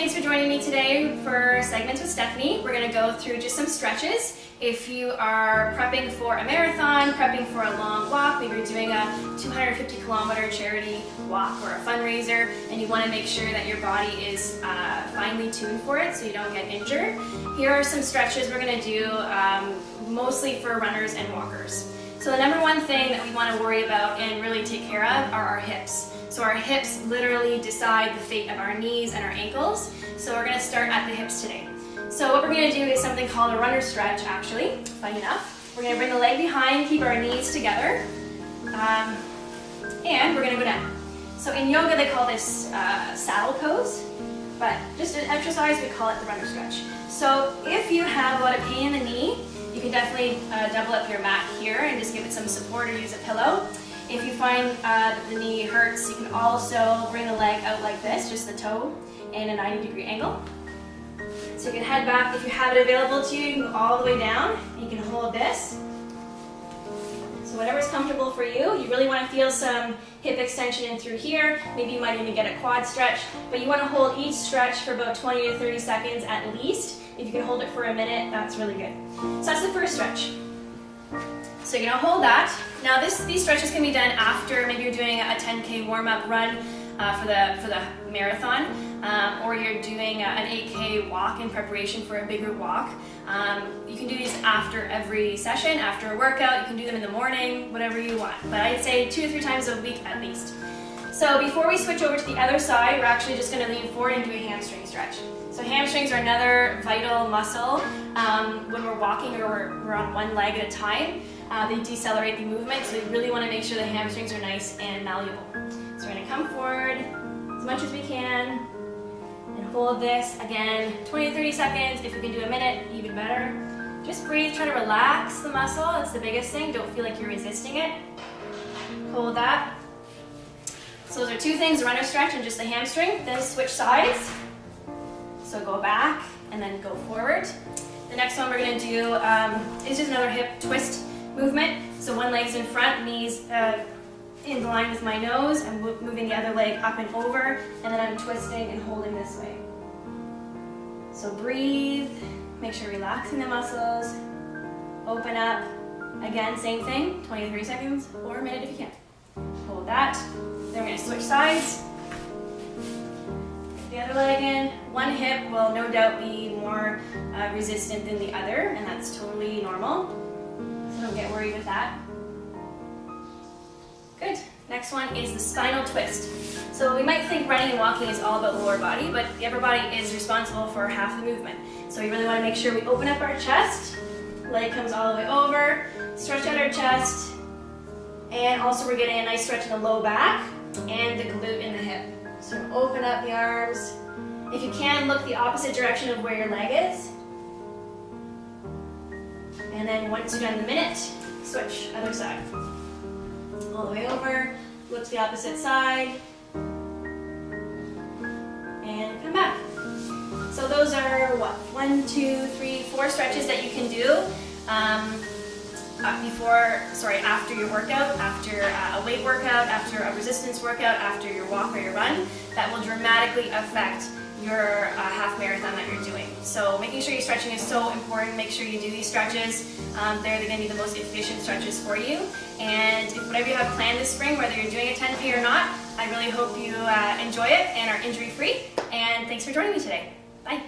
thanks for joining me today for Segments with Stephanie. We're going to go through just some stretches. If you are prepping for a marathon, prepping for a long walk, maybe you're doing a 250-kilometer charity walk or a fundraiser, and you want to make sure that your body is finely tuned for it so you don't get injured, here are some stretches we're going to do mostly for runners and walkers. So the number one thing that we want to worry about and really take care of are our hips. So our hips literally decide the fate of our knees and our ankles. So we're going to start at the hips today. So what we're going to do is something called a runner stretch, actually, funny enough. We're going to bring the leg behind, keep our knees together, and we're going to go down. So in yoga they call this saddle pose, but just an exercise we call it the runner stretch. So if you have a lot of pain in the knee, you can definitely double up your mat here and just give it some support or use a pillow. If you find that the knee hurts, you can also bring the leg out like this, just the toe in a 90-degree angle. So you can head back. If you have it available to you, you can go all the way down. And you can hold this. So whatever's comfortable for you. You really want to feel some hip extension in through here. Maybe you might even get a quad stretch. But you want to hold each stretch for about 20 to 30 seconds at least. If you can hold it for a minute, that's really good. So that's the first stretch. So you're going to hold that. Now these stretches can be done after maybe you're doing a 10K warm-up run for the marathon, or you're doing an 8K walk in preparation for a bigger walk. You can do these after every session, after a workout. You can do them in the morning, whatever you want. But I'd say 2 to 3 times a week at least. So before we switch over to the other side, we're actually just going to lean forward and do a hamstring stretch. So hamstrings are another vital muscle when we're walking or we're on one leg at a time. They decelerate the movement, so we really want to make sure the hamstrings are nice and malleable. So we're going to come forward as much as we can and hold this again 20 to 30 seconds. If we can do a minute, even better. Just breathe, try to relax the muscle. That's the biggest thing. Don't feel like you're resisting it. Hold that. So those are 2 things, the runner stretch and just the hamstring. Then switch sides. So go back and then go forward. The next one we're going to do is just another hip twist movement. So one leg's in front, knees in line with my nose. I'm moving the other leg up and over, and then I'm twisting and holding this way. So breathe, make sure you're relaxing the muscles, open up. Again, same thing, 20 to 30 seconds or a minute if you can. Hold that. Then we're going to switch sides. The other leg in. One hip will no doubt be more resistant than the other, and that's totally normal. So don't get worried with that. Good. Next one is the spinal twist. So we might think running and walking is all about lower body, but the upper body is responsible for half the movement. So we really want to make sure we open up our chest, leg comes all the way over, stretch out our chest, and also we're getting a nice stretch in the low back and the glute in the hip. So open up the arms. If you can, look the opposite direction of where your leg is. And then once you've done the minute, switch, other side. All the way over, look to the opposite side, and come back. So those are what? 1, 2, 3, 4 stretches that you can do after your workout, after a weight workout, after a resistance workout, after your walk or your run. That will dramatically affect your half marathon that you're doing. So making sure your stretching is so important. Make sure you do these stretches. They're going to be the most efficient stretches for you. And if whatever you have planned this spring, whether you're doing a 10K or not, I really hope you enjoy it and are injury free. And thanks for joining me today. Bye.